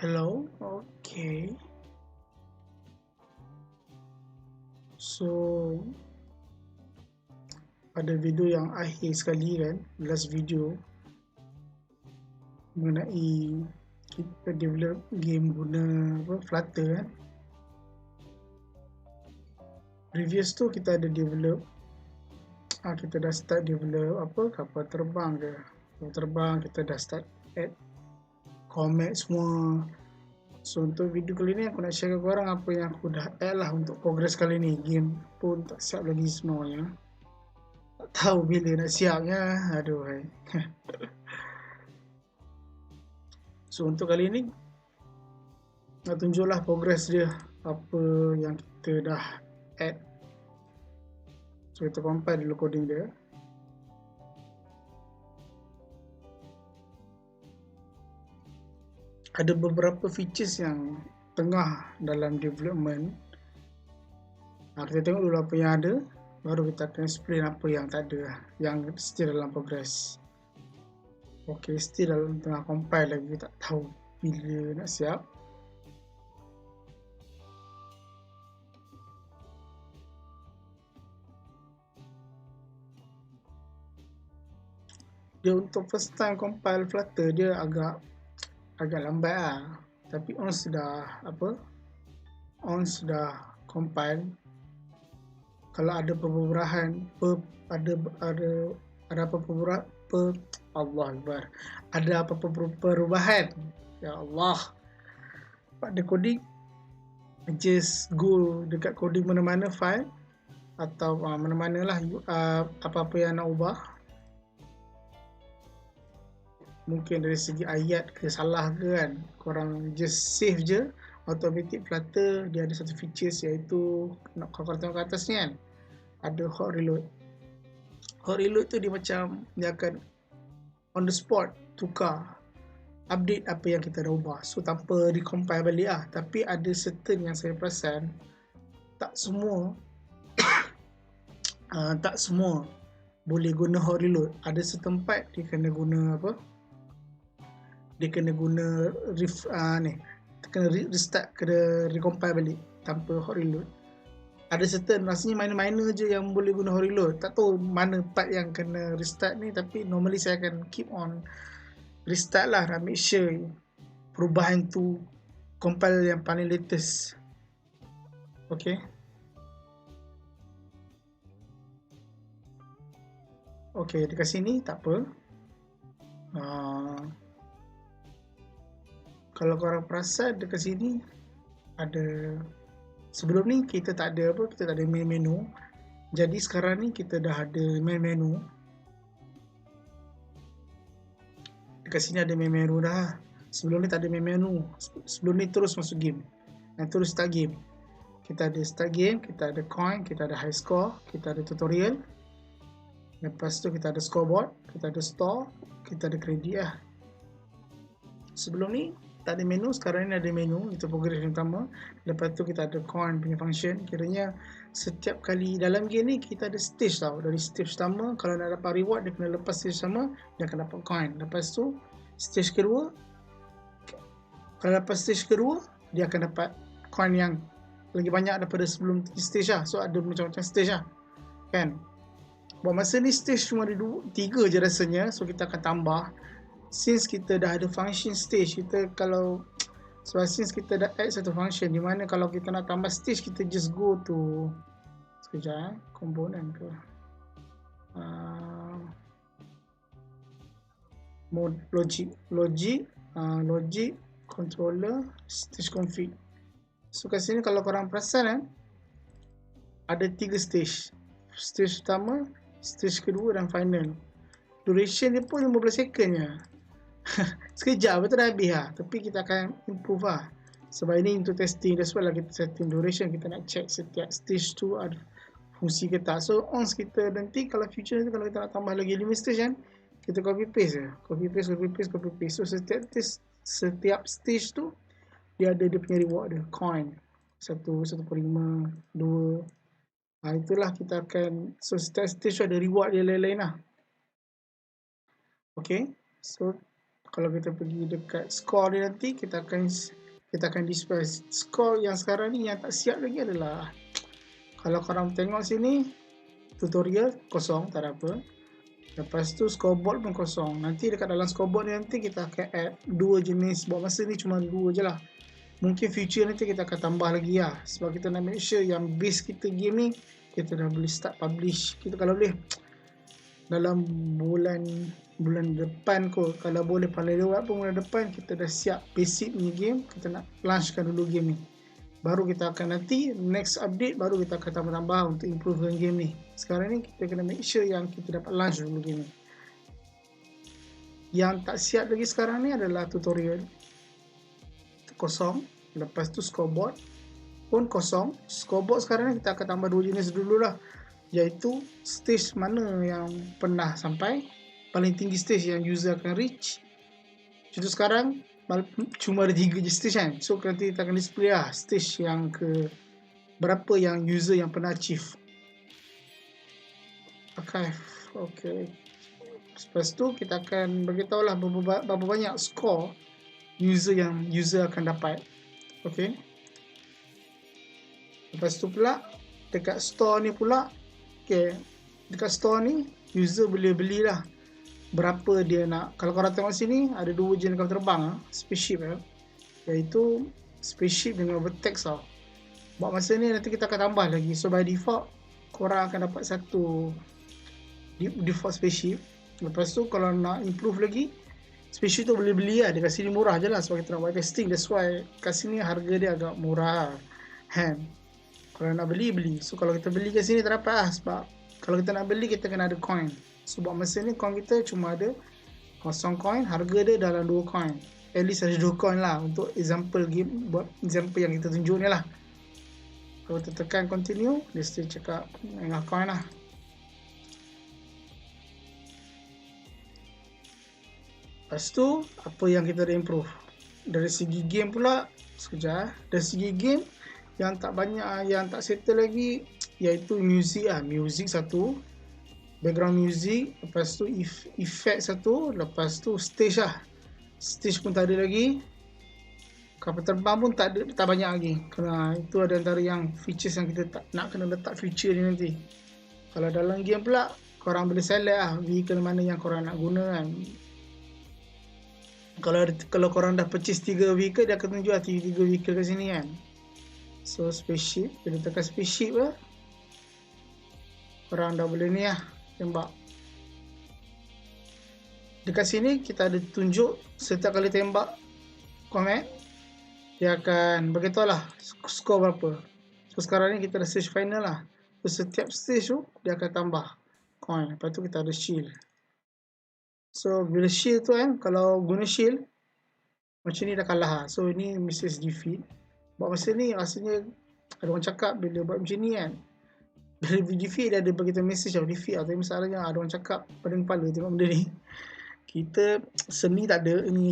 Hello, okay. So pada video yang akhir sekali kan, last video mengenai kita develop game guna flutter kan. Previous tu kita ada develop kita dah start develop kapal terbang ke. Kapal terbang kita dah start add comet semua. So untuk video kali ni aku nak share ke korang apa yang aku dah add lah untuk progress kali ni. Game pun tak siap lagi semuanya. Tak tahu bila nak siapnya. Aduh hai. So untuk kali ni nak tunjuklah progress dia, apa yang kita dah add. So kita compile dulu coding dia. Ada beberapa features yang tengah dalam development. Kita tengok dulu apa yang ada, baru kita akan explain apa yang tak ada, yang still dalam progress. Okay, still dalam tengah compile lagi, tak tahu bila nak siap. Dia untuk first time compile Flutter dia agak lambat lah. Tapi once sudah compile, kalau ada perubahan ada apa-apa perubahan, ya Allah, pada coding, just go dekat coding mana-mana file atau mana-mana lah apa-apa yang nak ubah. Mungkin dari segi ayat ke salah ke kan, korang just save je. Automatic Flutter dia ada satu features, iaitu nak korang tengok kat atas ni kan, ada hot reload. Hot reload tu dia macam dia akan on the spot tukar update apa yang kita dah ubah, so tanpa recompile balik lah. Tapi ada certain yang saya perasan tak semua tak semua boleh guna hot reload. Ada setempat dia kena guna restart, kena recompile balik tanpa hot reload. Ada certain rasanya minor je yang boleh guna hot reload. Tak tahu mana part yang kena restart ni, tapi normally saya akan keep on restart lah, nak make sure perubahan tu compile yang paling latest. Okay. Okay, dekat sini tak apa. Kalau korang perasan dekat sini ada, sebelum ni kita tak ada main menu. Jadi sekarang ni kita dah ada main menu. Dekat sini ada main menu dah. Sebelum ni tak ada main menu. Sebelum ni terus masuk game, terus start game. Kita ada start game, kita ada coin, kita ada high score, kita ada tutorial. Lepas tu kita ada scoreboard, kita ada store, kita ada kredit lah. Sebelum ni tak ada menu, sekarang ni ada menu. Itu progress yang pertama. Lepas tu kita ada coin punya function. Kiranya setiap kali dalam game ni kita ada stage tau. Dari stage pertama, kalau nak dapat reward, dia kena lepas stage pertama, dia akan dapat coin. Lepas tu stage kedua, kalau lepas stage kedua, dia akan dapat coin yang lagi banyak daripada sebelum stage lah. So ada macam-macam stage lah kan. Buat masa ni stage cuma ada 3 je rasanya. So kita akan tambah. Since kita dah ada function stage, since kita dah add satu function, di mana kalau kita nak tambah stage, kita just go to komponen ke mode logic controller stage config. So kat sini kalau korang perasan ada 3 stage. Stage pertama, stage kedua dan final. Duration dia pun 15 second je. Sekejap betul dah habis lah. Tapi kita akan improve lah. Sebab ini untuk testing, that's why lah kita setting duration. Kita nak check setiap stage tu ada fungsi ke tak. So once kita nanti, kalau future nanti, kalau kita nak tambah lagi 5 stage kan, kita copy paste je. Copy paste. So setiap stage tu dia ada dia punya reward dia, coin 1.5, 2. Itulah kita akan, so setiap stage tu ada reward dia lain-lain lah. Okay, so Kalau kita pergi dekat score ni nanti, kita akan display score yang sekarang ni. Yang tak siap lagi adalah, kalau korang tengok sini, tutorial kosong, tak ada apa. Lepas tu scoreboard pun kosong. Nanti dekat dalam scoreboard ni nanti kita akan add 2 jenis. Buat masa ni cuma 2 je lah. Mungkin future nanti kita akan tambah lagi lah. Sebab kita nak make sure yang base kita game ni, kita dah boleh start publish. Kita kalau boleh dalam bulan depan kot, kalau boleh paling lewat pun bulan depan, kita dah siap basic ni game. Kita nak launchkan dulu game ni, baru kita akan nanti next update baru kita akan tambah-tambah untuk improvekan game ni. Sekarang ni kita kena make sure yang kita dapat launch dulu game ni. Yang tak siap lagi sekarang ni adalah tutorial kosong. Lepas tu scoreboard pun kosong. Scoreboard sekarang ni kita akan tambah 2 jenis dulu lah, iaitu stage mana yang pernah sampai, paling tinggi stage yang user akan reach. Contoh sekarang cuma ada 3 je stage kan. So nanti kita akan display lah stage yang ke berapa yang user yang pernah achieve. Archive. Okay. Lepas tu kita akan beritahu lah berapa banyak score user akan dapat. Okay. Lepas tu pula dekat store ni pula, okay, dekat store ni user boleh belilah berapa dia nak. Kalau korang tengok sini ada 2 jenis kapal terbang, spaceship iaitu spaceship dengan vertex tau. Buat masa ni nanti kita akan tambah lagi. So by default korang akan dapat satu default spaceship. Lepas tu kalau nak improve lagi, spaceship tu boleh beli lah. Dekat sini murah je lah sebab kita nak buat testing. That's why kat sini harga dia agak murah kan. Kalau nak beli. So kalau kita beli kat sini tak dapat lah, sebab kalau kita nak beli kita kena ada coin. So buat masa ni coin kita cuma ada 0 coin. Harga dia dalam 2 coin. At least ada 2 coin lah untuk example game. Buat example yang kita tunjuk ni lah. Kalau kita tekan continue, dia still cakap dengan coin lah. Lepas tu apa yang kita dah improve dari segi game pula. Sekejap. Dari segi game yang tak banyak, yang tak settle lagi, iaitu music lah. Music satu, background music. Lepas tu effect satu. Lepas tu stage lah. Stage pun tak ada lagi. Kapal terbang pun tak banyak lagi. Kerana itu ada antara yang features yang kita tak nak kena letak feature ni nanti. Kalau dalam game pula, korang boleh select lah vehicle mana yang korang nak guna kan. Kalau korang dah purchase 3 vehicle, dia akan tunjuk lah 3 vehicle kat sini kan. So spaceship, kita tekan spaceship lah, korang dah boleh ni lah tembak. Dekat sini kita ada tunjuk setiap kali tembak comet, dia akan beritahu lah skor berapa. So sekarang ni kita ada stage final lah. So setiap stage tu dia akan tambah coin. Lepas tu kita ada shield. So bila shield tu kan, kalau guna shield macam ni dah kalah lah. So ini message defeat. Buat masa ni rasanya ada orang cakap bila buat macam ni kan, bila defeat dia ada bagi kita message of defeat lah. Tapi masalahnya ada orang cakap pada kepala tengok benda ni. Kita seni tak ada, ini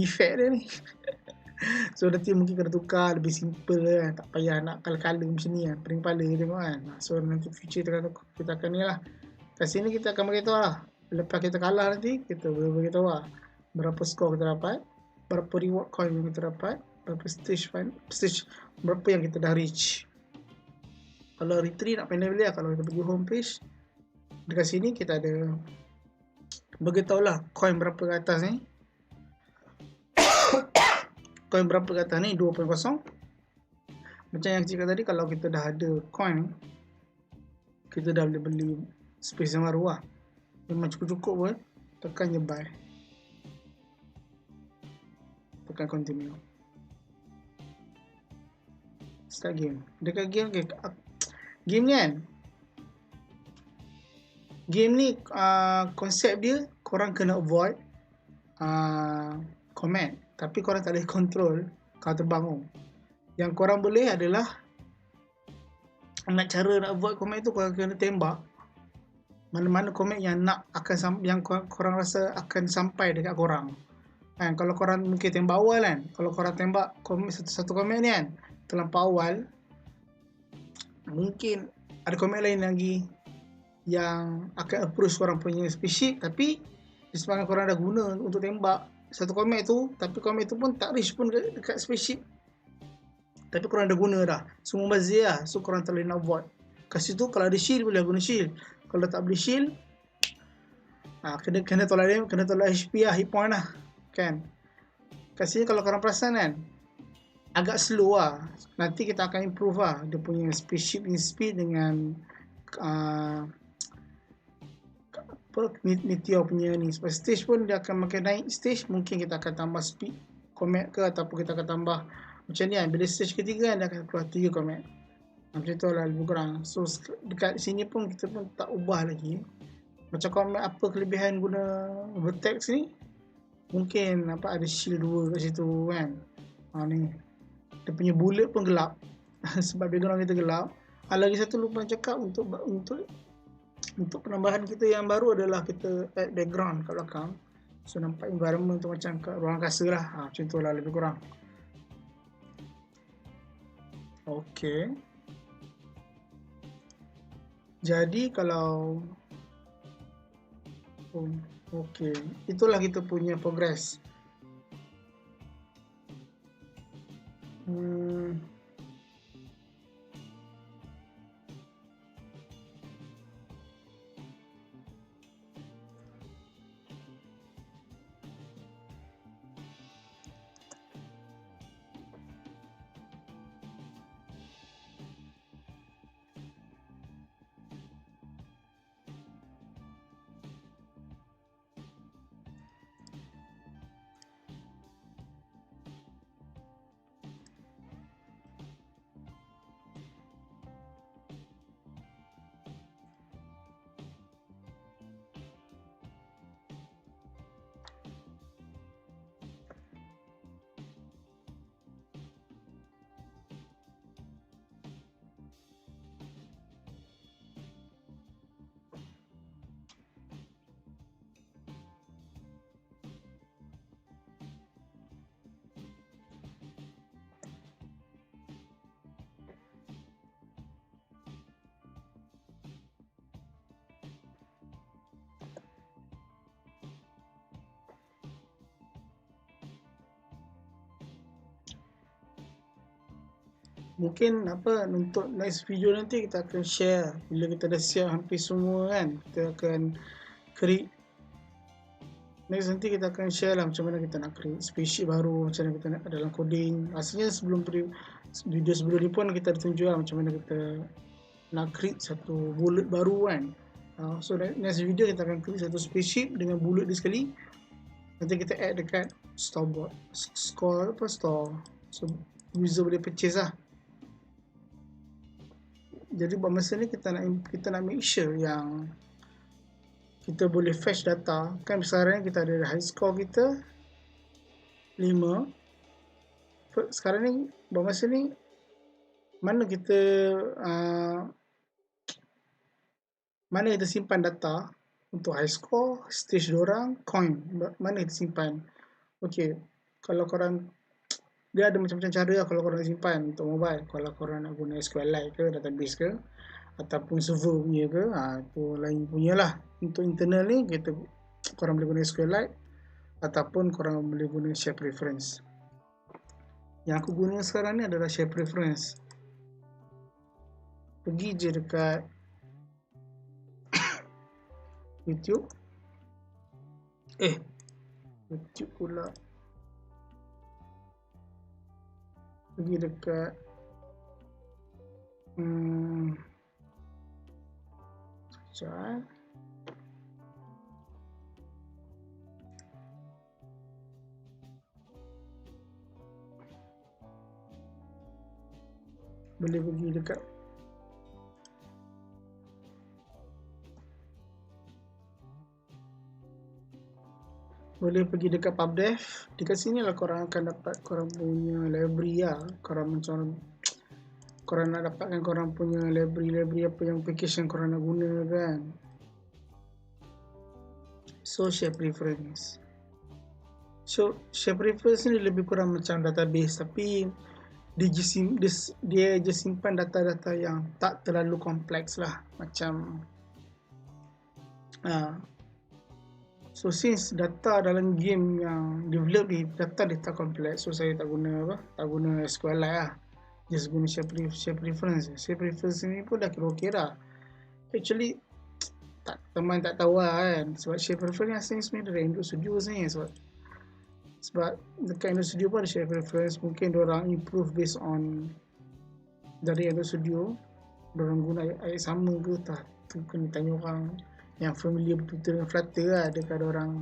effect dia ni. So nanti mungkin kena tukar lebih simple kan, tak payah nak kala-kala macam ni kan, pada kepala tengok kan. So nanti future kita akan ni lah. Kat sini kita akan beritahu lah, lepas kita kalah nanti kita boleh beritahu lah berapa skor kita dapat, berapa reward coin yang kita dapat, berapa stage berapa yang kita dah reach. Kalau retreat nak pandai beli lah, kalau kita pergi home page, dekat sini kita ada beritahu lah coin berapa ke atas ni. Coin berapa ke atas ni, 2.0. Macam yang cakap tadi, kalau kita dah ada coin, kita dah boleh beli space yang baru lah. Memang cukup-cukup pun, tekan je buy, tekan continue, start game. Dekat game, game ni kan, game ni konsep dia korang kena avoid comet, tapi korang tak boleh control kalau terbang. Yang korang boleh adalah cara nak avoid comet tu, korang kena tembak mana-mana comet yang yang korang rasa akan sampai dekat korang kan. Kalau korang mungkin tembak awal kan, kalau korang tembak satu comet ni kan terlampau awal, mungkin ada comet lain lagi yang akan approach korang punya spaceship, tapi disebabkan korang dah guna untuk tembak satu komet tu, tapi komet tu pun tak reach pun dekat spaceship, tapi korang dah guna dah, semua bazir lah. So korang tak boleh nak avoid. Kat situ kalau ada shield boleh guna shield, kalau tak boleh shield kena tolak HP lah, hit point lah kan. Kat sini kalau korang perasan kan, agak slow lah. Nanti kita akan improve lah dia punya spaceship in speed dengan meteor punya ni. Sebab stage pun dia akan makin naik stage, mungkin kita akan tambah speed comet ke, ataupun kita akan tambah macam ni kan. Bila stage ketiga kan, dia akan keluar 3 comet. Macam tu lah lebih kurang. So dekat sini pun kita pun tak ubah lagi. Macam comet apa kelebihan guna vertex ni, mungkin ada shield 2 kat situ kan. Ni dia punya bullet pun gelap sebab background kita gelap. Lagi satu lupa cakap, untuk penambahan kita yang baru adalah kita add background kat belakang, so nampak environment tu macam kat ruang angkasa lah. Macam tu lah lebih kurang. Okay, jadi kalau okay, itulah kita punya progress. Mungkin untuk next video nanti kita akan share bila kita dah siap hampir semua kan. Kita akan create next, nanti kita akan share lah macam mana kita nak create spaceship baru, macam mana kita nak dalam coding. Rasanya video sebelum ni pun kita tunjuk lah macam mana kita nak create satu bullet baru kan. So next video kita akan create satu spaceship dengan bullet dia sekali. Nanti kita add dekat store, so user boleh purchase lah. Jadi buat masa ni kita nak make sure yang kita boleh fetch data kan. Sekarang kita ada high score kita 5. Sekarang ni buat masa ni mana kita simpan data untuk high score, stage diorang, coin, mana kita simpan. Okay, kalau korang, dia ada macam-macam cara lah kalau korang nak simpan untuk mobile. Kalau korang nak guna SQLite ke, database ke, ataupun server punya ke, itu lain punya lah. Untuk internal ni, korang boleh guna SQLite ataupun korang boleh guna share preference. Yang aku guna sekarang ni adalah share preference. Pergi je dekat YouTube. YouTube pula. Pergi dekat sekejap. Boleh pergi dekat PubDev. Dekat sini lah korang akan dapat korang punya library lah. Korang nak dapatkan korang punya library apa yang application korang nak guna kan. So share preference. So share preference ni lebih kurang macam database, tapi dia je simpan data-data yang tak terlalu kompleks lah. Macam So since data dalam game yang develop ni data dia tak kompleks, so saya tak guna SQLite lah. Just guna share preference. Share preference ni pun dah kira okey dah. Actually teman tak tahu lah kan, sebab share preference ni sebenarnya dari Android Studio ni, sebab dekat Android Studio pun ada share preference. Mungkin diorang improve based on dari Android Studio, diorang guna ayat sama ke tak, tu kena tanya orang yang familiar betul-betul dengan Flutter lah, adakah diorang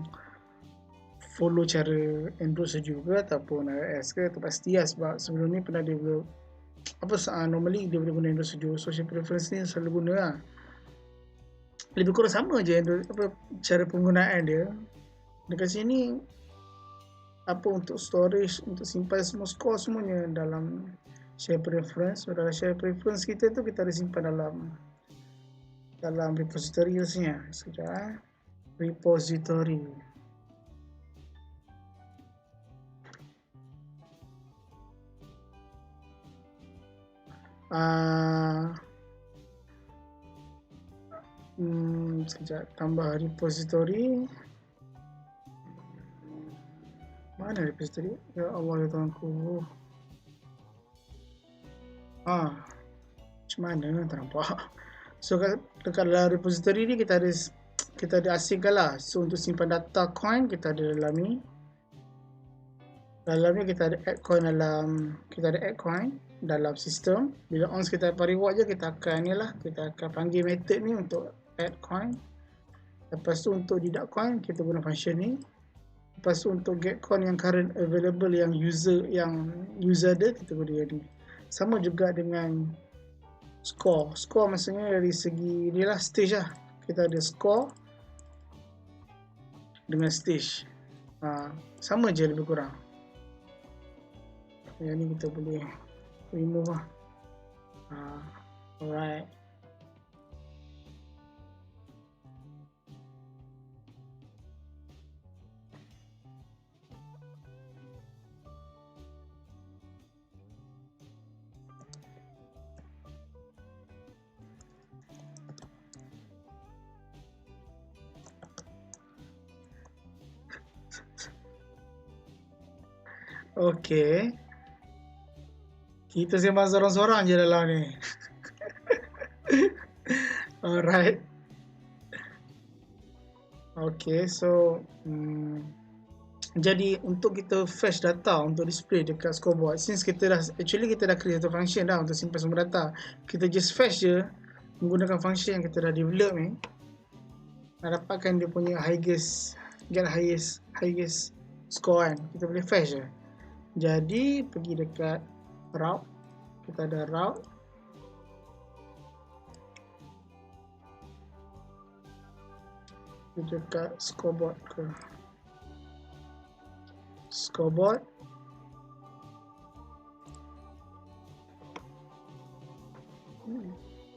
follow cara Android Studio ke ataupun iOS ke, tu pasti lah. Sebab sebelum ni pernah develop normally dia boleh guna Android Studio, so share preference ni selalu guna lah. Lebih kurang sama je Android, cara penggunaan dia. Dekat sini untuk storage, untuk simpan semua score semuanya dalam share preference. So dalam share preference kita tu kita ada simpan dalam repository rasanya. Sekejap, repository. Sekejap, tambah repository. Mana repository? Ya Allah ya Tuhanku. Macam mana tak nampak. So dekat dalam repository ni kita ada asingkan lah. So untuk simpan data coin kita ada dalam ni. Dalam ni kita ada add coin dalam sistem. Bila on kita dapat reward je, kita akan panggil method ni untuk add coin. Lepas tu untuk deduct coin kita guna function ni. Lepas tu untuk get coin yang current available yang user ada, kita guna ni. Sama juga dengan score. Score maksudnya dari segi ni lah, stage lah. Kita ada score dengan stage. Sama je lebih kurang. Yang ni kita boleh remove lah. Alright. Okay. Kita sembang sorang-sorang je dalam ni. Alright. Okay, so jadi untuk kita fetch data untuk display dekat scoreboard, since kita dah create satu function dah untuk simpan semua data, kita just fetch je menggunakan function yang kita dah develop ni, nak dapatkan dia punya highest score kan. Kita boleh fetch je. Jadi pergi dekat route, kita ada route, dekat scoreboard ke scoreboard.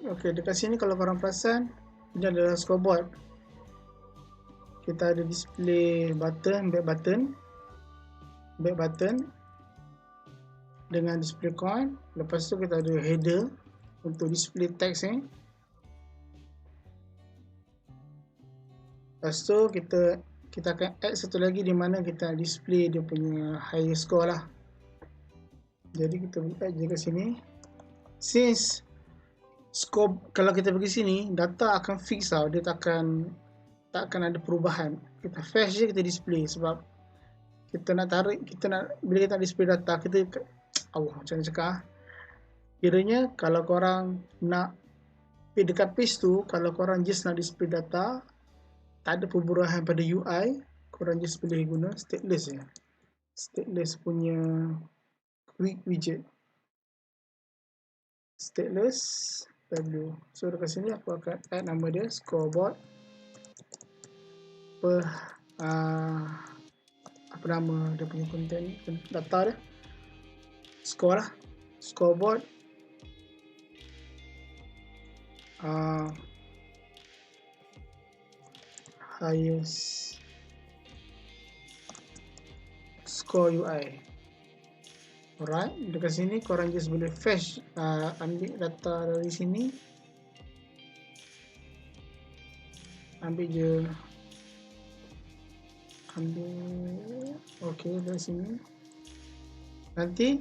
Okay, dekat sini kalau korang perasan, ini adalah scoreboard. Kita ada display button, back button dengan display coin. Lepas tu kita ada header untuk display text ni. Lepas tu kita akan add satu lagi di mana kita display dia punya higher score lah. Jadi kita add je kat sini. Since score, kalau kita pergi sini, data akan fix tau. Dia tak akan ada perubahan. Kita fetch je, kita display. Sebab kita nak tarik, bila kita nak display data, macam mana cakap, kiranya kalau korang nak dekat page tu, kalau korang just nak display data, tak ada perubahan pada UI, korang just boleh guna stateless je. Stateless punya quick widget. Stateless W. So dekat sini aku akan add nama dia scoreboard. Apa nama dia punya content data dia? Score lah. Scoreboard. Highest score UI. Alright, dekat sini korang just boleh fetch, ambil data dari sini, ambil je ambil okey dari sini. Nanti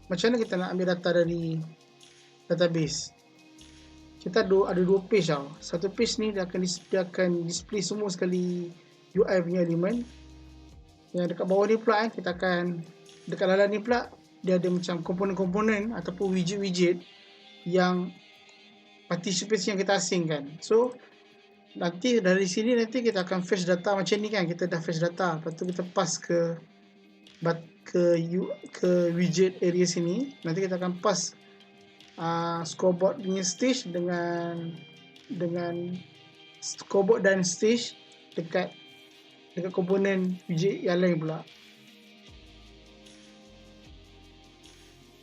macam mana kita nak ambil data dari database? Kita ada dua page tau. Satu page ni dia akan display semua sekali UI punya elemen. Yang dekat bawah ni pula kita akan dekat dalam ni pula dia ada macam komponen-komponen ataupun widget-widget yang participants yang kita asingkan. So nanti dari sini nanti kita akan fetch data macam ni kan. Kita dah fetch data, lepas tu kita pass ke widget area sini. Nanti kita akan pass scoreboard punya stage dengan scoreboard dan stage dekat komponen widget yang lain pula.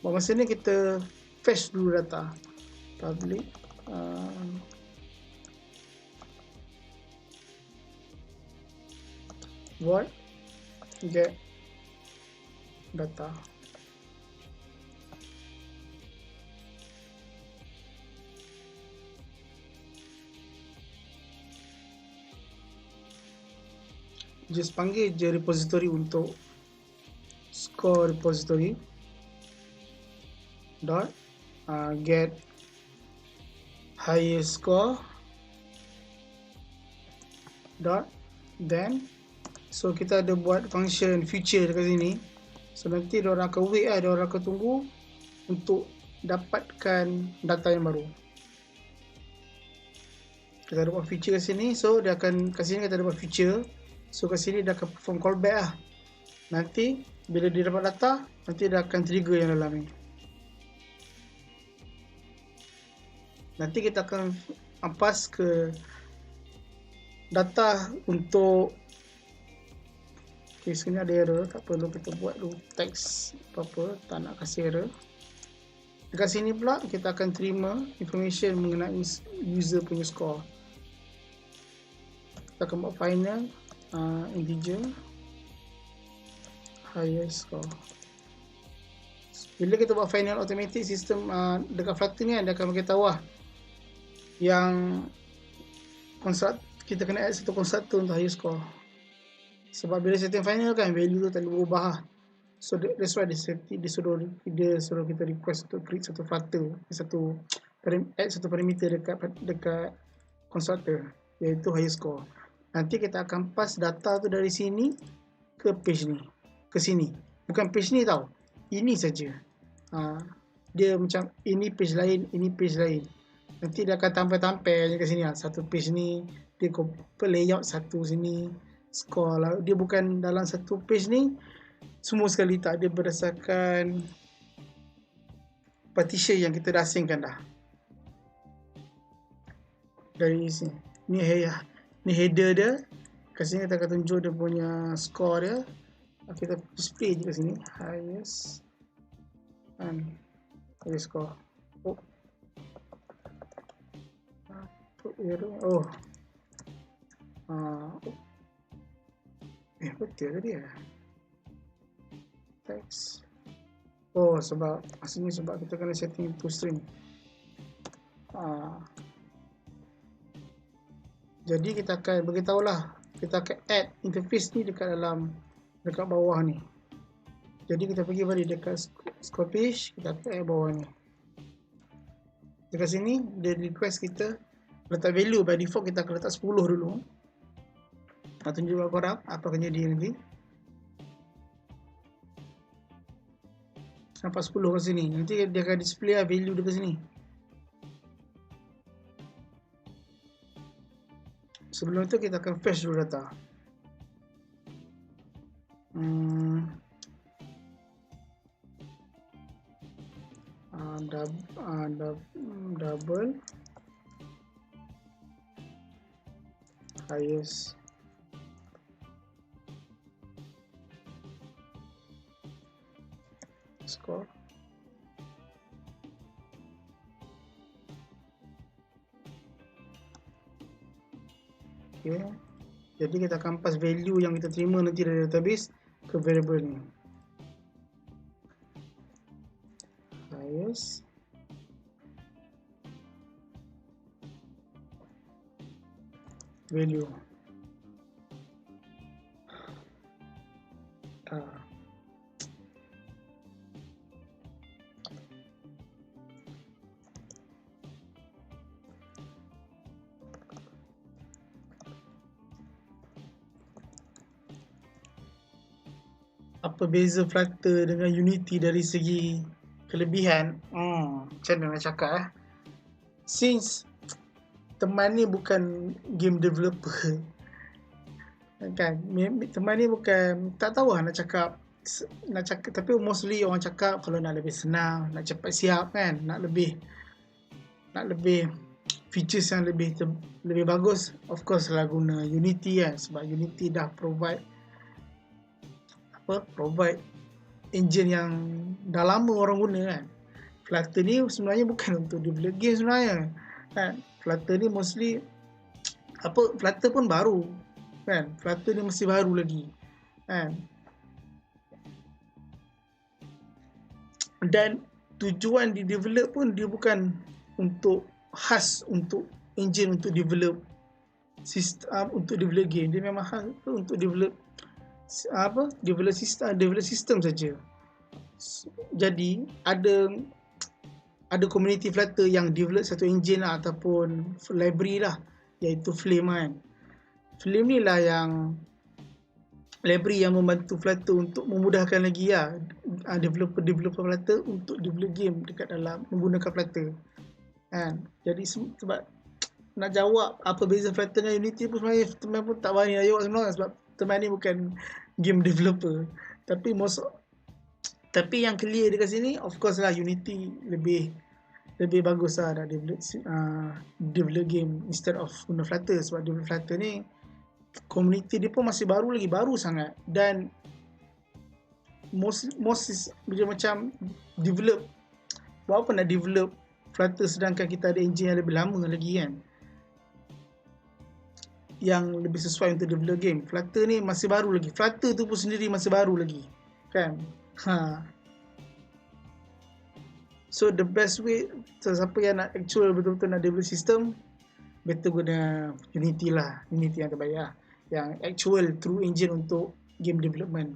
Masa ni kita fetch dulu data public void get data. Just panggil je repository untuk score repository dot get highest score dot then so kita ada buat function future dekat sini. So nanti diorang akan wait diorang akan tunggu untuk dapatkan data yang baru. Kita ada buat feature kat sini. So dia akan kat sini kita ada buat feature. So kat sini dia akan perform callback lah. Nanti bila dia dapat data, nanti dia akan trigger yang dalam ni. Nanti kita akan pass ke data untuk sebenarnya ada error, tak perlu kita buat dulu teks apa-apa, tak nak kasih error. Dekat sini pula kita akan terima information mengenai user punya score. Kita akan buat final integer highest score. Bila kita buat final automatic system dekat flutter ni dia akan bagi tahu lah yang kita kena add satu constructor untuk highest score. Sebab bila setting final kan value tu tak boleh berubah lah. So that's why dia suruh kita request untuk create satu flutter, add satu parameter dekat constructor iaitu highest score. Nanti kita akan pass data tu dari sini ke page ni, ke sini. Bukan page ni tau, ini saja. Dia macam ini page lain, ini page lain. Nanti dia akan tampil-tampil je kat sini lah. Satu page ni dia layout satu sini, score lah. Dia bukan dalam satu page ni semua sekali, tak. Dia berdasarkan partition yang kita dah asingkan dah. Dari sini. Ni header dia. Kat sini kita akan tunjuk dia punya score dia. Kita display je kat sini. Highest score. Betul ke dia? Text. Sebab aslinya sebab kita kena setting to string. Jadi kita akan beritahulah, kita akan add interface ni dekat bawah ni. Jadi kita pergi balik dekat score page, kita akan add bawah ni. Dekat sini dia request kita letak value. By default kita akan letak 10 dulu. Nak tunjuk kat korang apa akan jadi nanti. Nampak 10 kat sini. Nanti dia akan display value dekat sini. Sebelum itu kita akan fetch dulu data. Double highest score. Okay. Jadi kita akan pass value yang kita terima nanti dari database ke variable ni. Highest value. apa beza Flutter dengan Unity dari segi kelebihan? Macam mana nak cakap Since teman ni bukan game developer kan, teman ni bukan, tak tahu lah nak cakap tapi mostly orang cakap kalau nak lebih senang, nak cepat siap kan, nak lebih features yang lebih bagus, of course lah guna Unity kan, sebab Unity dah provide engine yang dah lama orang guna kan. Flutter ni sebenarnya bukan untuk develop game sebenarnya kan. Flutter ni mostly Flutter pun baru kan, Flutter ni masih baru lagi kan, dan tujuan di develop pun dia bukan untuk khas untuk engine untuk develop sistem, untuk develop game. Dia memang khas untuk develop sistem saja. Jadi ada community Flutter yang develop satu engine lah, ataupun library lah, iaitu Flame kan. Flame ni lah yang library yang membantu Flutter untuk memudahkan lagi lah developer Flutter untuk develop game dekat dalam menggunakan Flutter kan. Jadi sebab nak jawab apa beza Flutter dengan Unity pun sebenarnya teman pun tak berani nak jawab sebenarnya, sebab teman ni bukan game developer. Tapi yang clear dekat sini of course lah Unity lebih bagus lah nak develop game instead of guna Flutter, sebab develop Flutter ni community dia pun masih baru sangat, dan most bila macam develop, buat apa nak develop Flutter sedangkan kita ada engine yang lebih lama lagi kan, yang lebih sesuai untuk develop game. Flutter ni masih baru lagi, Flutter tu pun sendiri masih baru lagi kan. So the best way, siapa yang nak actual betul-betul nak develop sistem, better guna Unity lah. Unity yang terbaik lah, yang actual true engine untuk game development.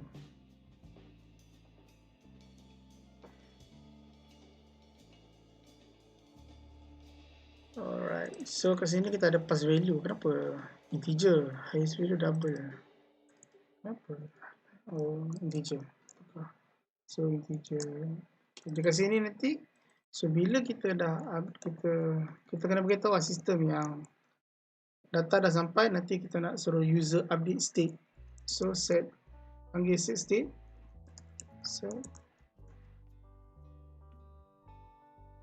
Alright, so kat sini kita ada pass value. Kenapa integer, highest value double? Kenapa? Oh, integer. So integer. Dekat sini nanti, so bila kita dah kita kena beritahu lah sistem yang data dah sampai, nanti kita nak suruh user update state. So panggil set state. So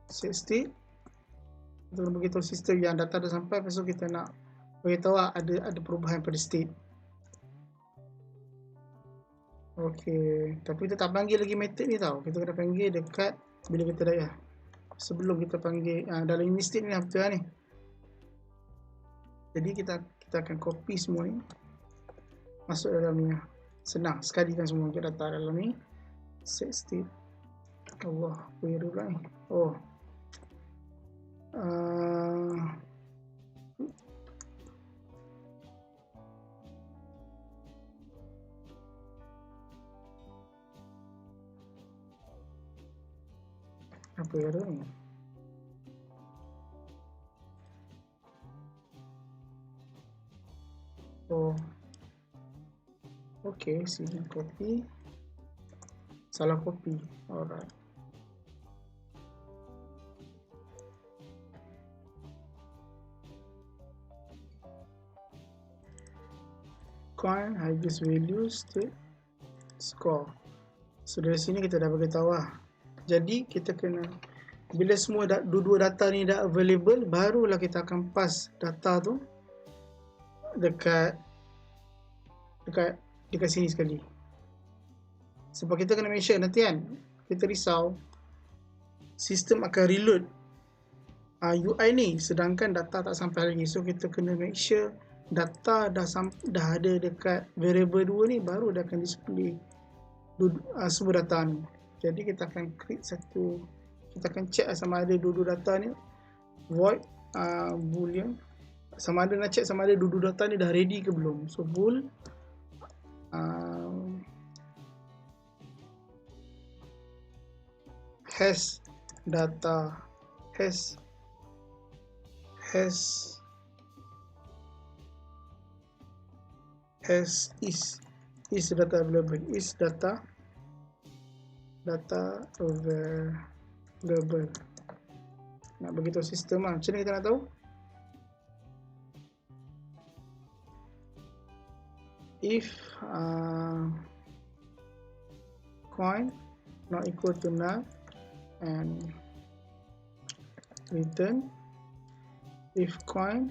set state, kita kena beritahu sistem yang data dah sampai. Lepas tu kita nak beritahu lah ada perubahan pada state. Okey, tapi kita tak panggil lagi method ni tau. Kita kena panggil dekat bila kita dah sebelum kita panggil dalam ini state ni betul lah ni. Jadi kita akan copy semua ni masuk dalam ni. Senang sekali kan semua kita data dalam ni. Set state. Allah, apa yang ada pula ni? Oh. Apa yang ada ni? Oh. Okay, sini copy. Salah copy. Alright. Coin, highest value, state, score. So dari sini kita dah beritahu lah. Jadi kita kena, bila semua dua data ni dah available, barulah kita akan pass data tu dekat sini sekali. Sebab kita kena make sure nanti kan, kita risau sistem akan reload UI ni sedangkan data tak sampai lagi. So kita kena make sure data dah ada dekat variable 2 ni, baru dah akan display semua data ni. Jadi kita akan create kita akan check sama ada dua-dua data ni void boolean, sama ada nak check sama ada dua-dua data ni dah ready ke belum. So bool has data has is data available, is data data available. Nak beritahu sistem lah. Macam mana kita nak tahu? If coin not equal to null and return if coin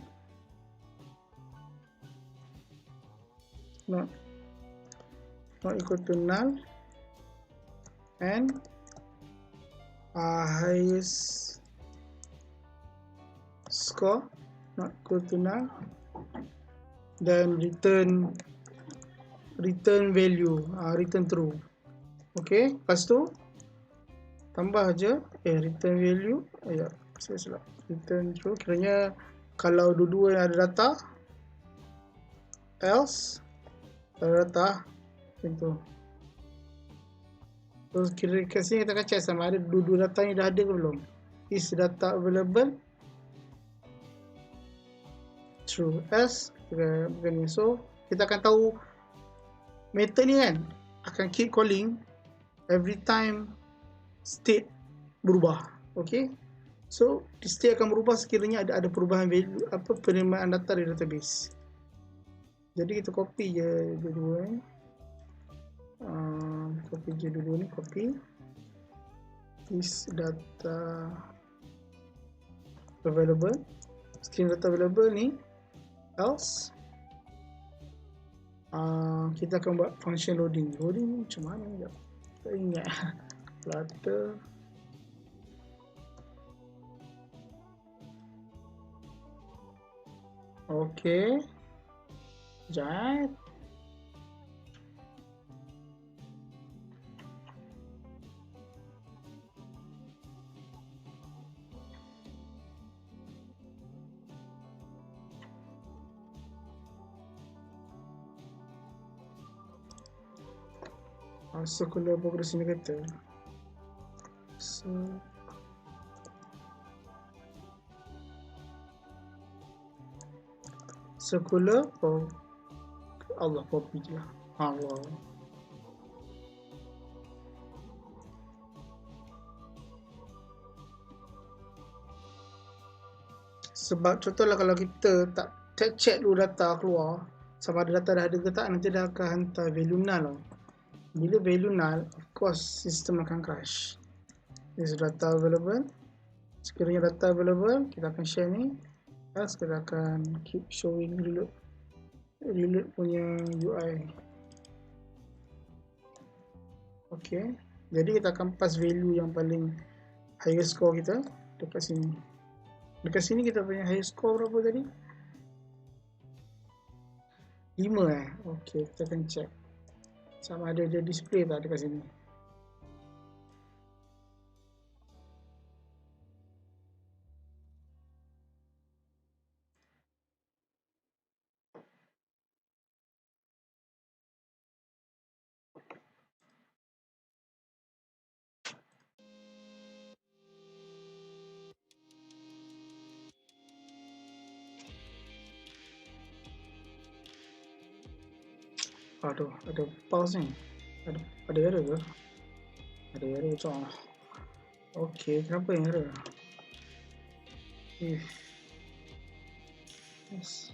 not equal to null and highest score not equal to null, then return value, return true. Okay, lepas tu tambah aja return value, saya silap, return true. Kiranya kalau dua-dua yang ada data, else ada data macam tu. Terus kira kat sini kita akan check sama ada dua-dua data ni dah ada ke belum. Is data available? True. Else begini. So kita akan tahu method ni kan akan keep calling every time state berubah. Okay, so state akan berubah sekiranya ada perubahan value, penerimaan data di database. Jadi kita copy je dua-dua ni. Copy je dulu ni, copy is data available, string data available ni, else kita akan buat function loading macam mana ni, tak ingat. Flutter okay, jat circular progress indicator. Circular Allah, copy je lah. Allah. Sebab contohlah kalau kita tak check dulu data keluar sama ada data dah ada ke tak, nanti dah akan hantar value null. Bila value null, of course sistem akan crash. This data available. Sekiranya data available, kita akan share ni. Else kita akan keep showing reload punya UI. Okay, jadi kita akan pass value yang paling highest score kita dekat sini. Dekat sini kita punya highest score berapa tadi? 5 Okay, kita akan check sama ada dia display tak dekat sini. Aduh, ada pause ni. Ada error ke? Ada error macam mana? Okay, kenapa yang error? Yes.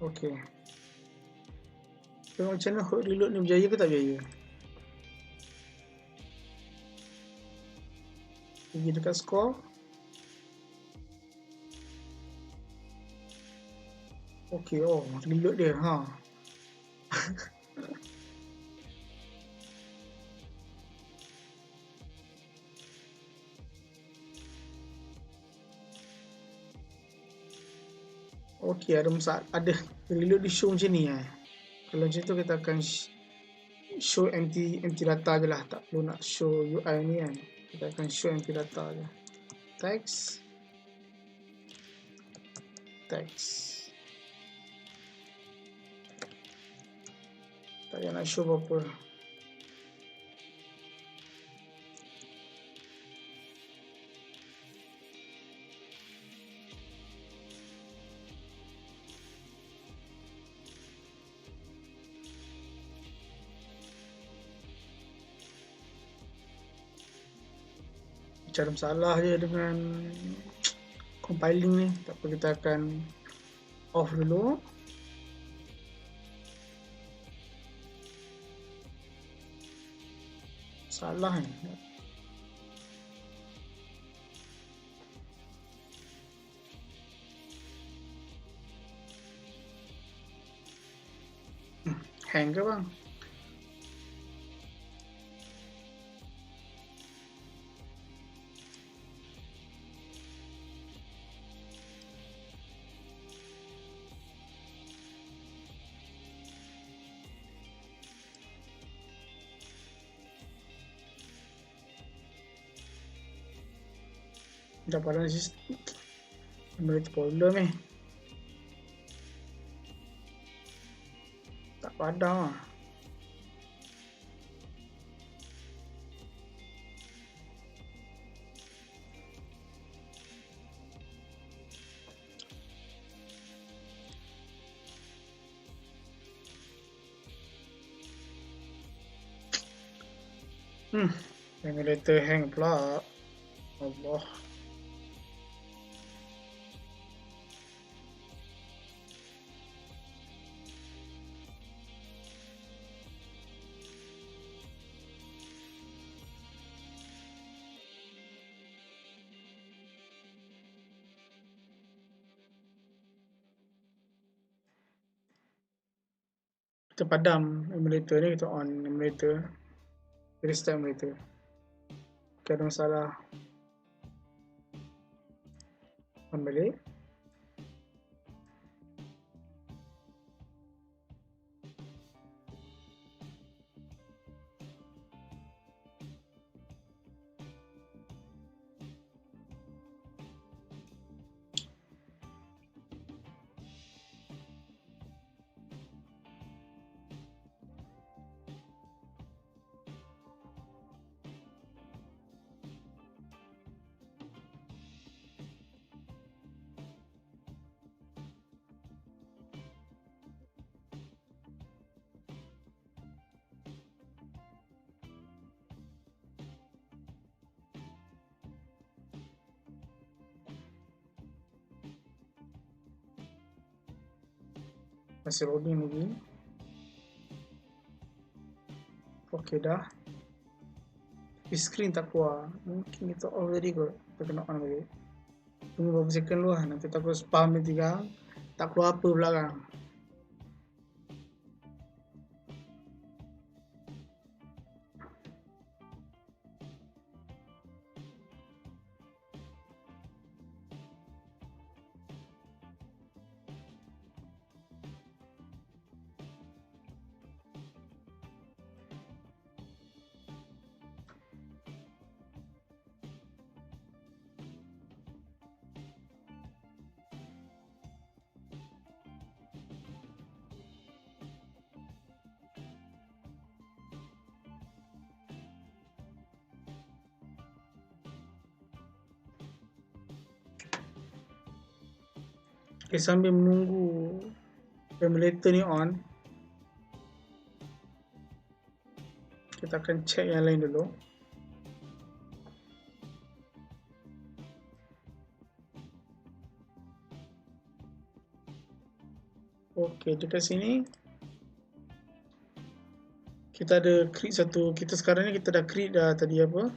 Okay. Tengok macam mana hot reload ni berjaya ke tak berjaya? Pergi dekat score. Okay, reload dia, Okay, ada masalah, ada reload di show macam ni. Kalau macam tu kita akan show empty data je lah, tak perlu nak show UI ni kan. Kita akan show empty data je. Text. Tak payah nak show apa-apa. Cara masalah je dengan compiling ni. Tak apa, kita akan off dulu. Salah ni. Hang ke bang? Dah padam sistem. Benda tu problem ni. Tak padam lah. Emulator hang pula. Allah. Kita padam emulator ni, kita on emulator. Restart emulator. Okay, ada masalah. On balik. Masih loading lagi. Okey dah. Tapi screen tak keluar. Mungkin kita off tadi kot. Kita kena on lagi. Tunggu beberapa second dulu lah. Nanti takut spam ni tiga. Tak keluar apa belakang. Okay, sambil menunggu emulator ni on, kita akan check yang lain dulu. Okay, dekat sini kita ada create satu. Kita sekarang ni kita dah create dah tadi apa,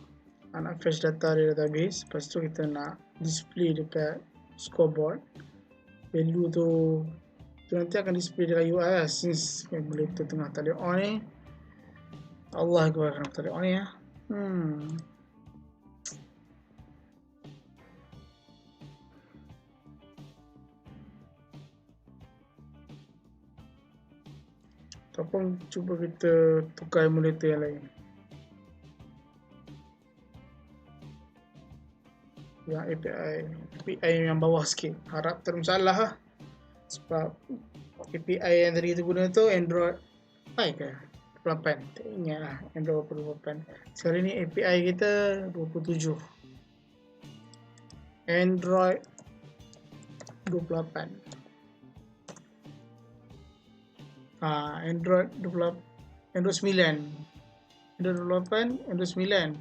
nak fetch data dari database. Lepas tu kita nak display dekat scoreboard. Value tu nanti akan display dekat UI lah. Since emulator tengah tak ada on ni, Allah Akbar, tak ada on ni ya. Ataupun cuba kita tukar emulator yang lain. Yang API yang bawah sikit. Harap tak masalah lah. Sebab API yang tadi kita guna tu Android 5 ke? 28. Tak ingat lah Android 28. Sekarang ni API kita 27. Android 28. Android 9. Android 28, Android 9.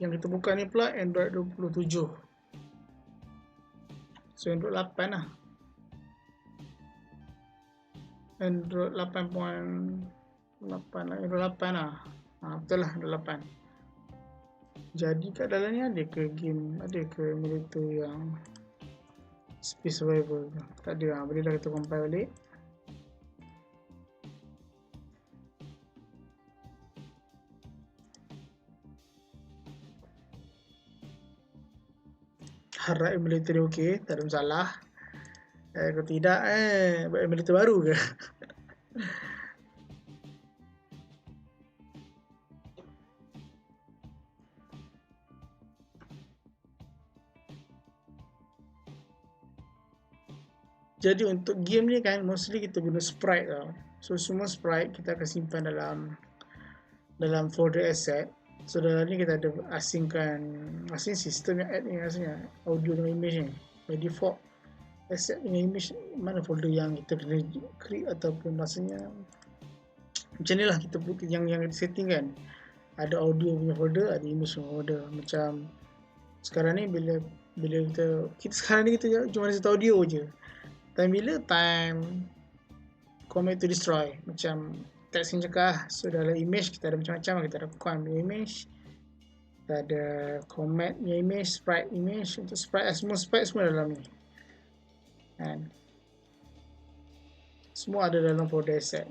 Yang kita buka ni pula Android 27. So Android 8 lah. Android 8.8 lah, Android 8 lah. Betul lah, Android 8. Jadi kat dalam ni ada ke game, ada ke emulator yang Space Survival? Tak ada. Boleh dah kita compile balik. Harap emulator dia okey, tak ada masalah. Kalau tidak, buat emulator baru ke? Jadi untuk game ni kan, mostly kita guna sprite tau. So semua sprite kita akan simpan dalam folder asset. So dalam ni kita ada asing sistem yang add ni rasanya audio dengan image ni. By default asset dengan image mana folder yang kita kena create ataupun rasanya macam ni lah kita put yang setting kan. Ada audio punya folder, ada image punya folder. Macam sekarang ni bila kita sekarang ni kita cuma ada satu audio je. Time command to destroy, macam teks yang cakap. So dalam image kita ada macam-macam, kita ada coin punya image, kita ada command punya image, sprite image. Untuk sprite semua dalam ni kan, semua ada dalam folder asset.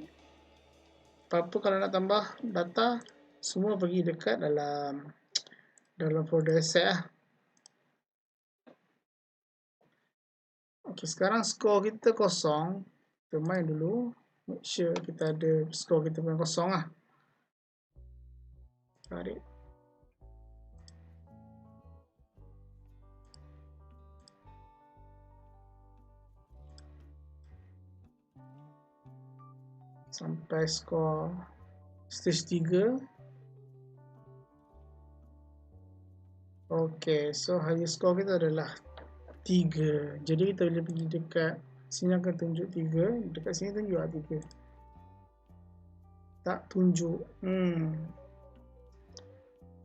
Apa-apa kalau nak tambah data, semua pergi dekat dalam folder asset lah. Ok, sekarang skor kita kosong. Kita main dulu, make sure kita ada skor kita bukan kosong lah. Tarik. Sampai skor stage 3. Ok, so highest score kita adalah 3. Jadi kita boleh pergi dekat sini, akan tunjuk 3. Dekat sini tunjuk 3. Tak tunjuk.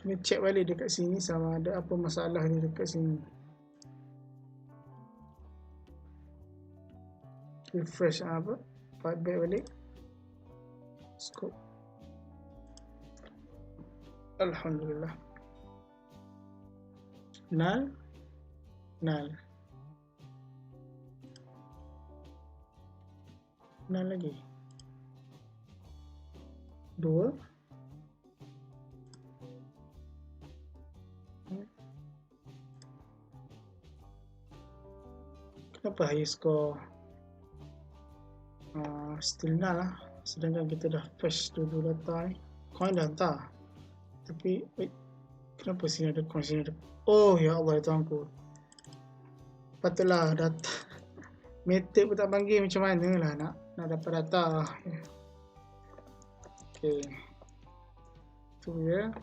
Kena check balik dekat sini sama ada apa masalah ni dekat sini. Refresh apa? Back balik. Scope. Alhamdulillah. Null. Null lagi. 2. Kenapa high score still null lah, sedangkan kita dah fetch dulu data ni. Coin dah hantar, tapi kenapa sini ada coin, sini ada. Oh ya Allah, tuanku, patutlah data method pun tak panggil, macam mana lah nak dapat data. Ok, tu ya.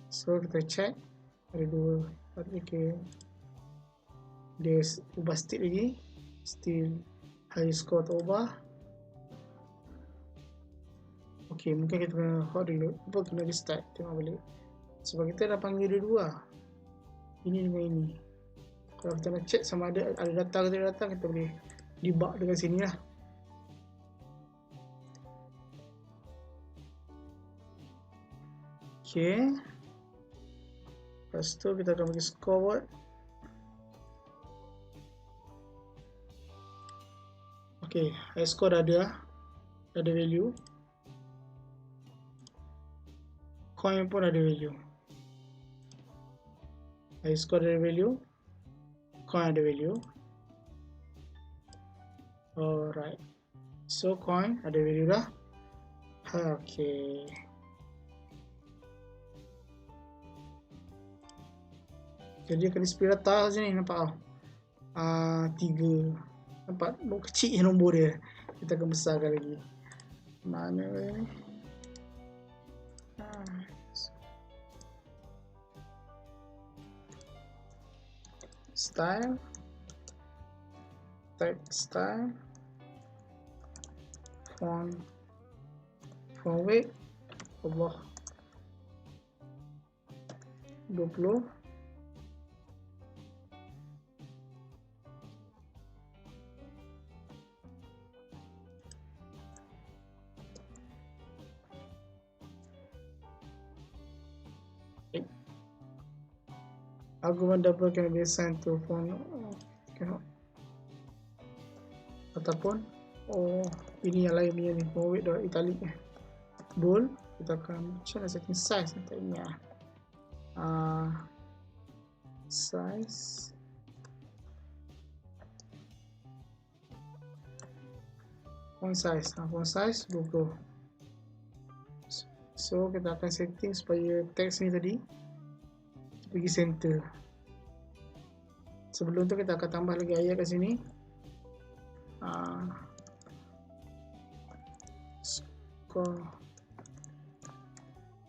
So kita check ada 2. Ok, dia ubah state lagi, still high score tak ubah. Ok, mungkin kita kena hot dulu, kena restart, tengok balik. Sebab kita dah panggil dua-dua, ini dengan ini. Kalau kita nak check sama ada data ke tidak data, kita boleh debug dekat sini lah. Ok, lepas tu kita akan bagi scoreboard. Ok, high score dah ada value, coin pun ada value. High score ada value, coin ada value. Alright, so coin ada value dah. Ok, jadi akan display data saja ni, nampak 3. Nampak kecil nombor dia. Kita akan besarkan lagi. Mana ni? Style, type style, font weight. Allah, 20. Argument double can be assigned to phone ataupun ini yang lain punya ni, forward dot italic bold. Kita akan macam setting size ni, tak ingat size font size 20. So kita akan setting supaya teks ni tadi pergi center. Sebelum tu kita akan tambah lagi ayat kat sini.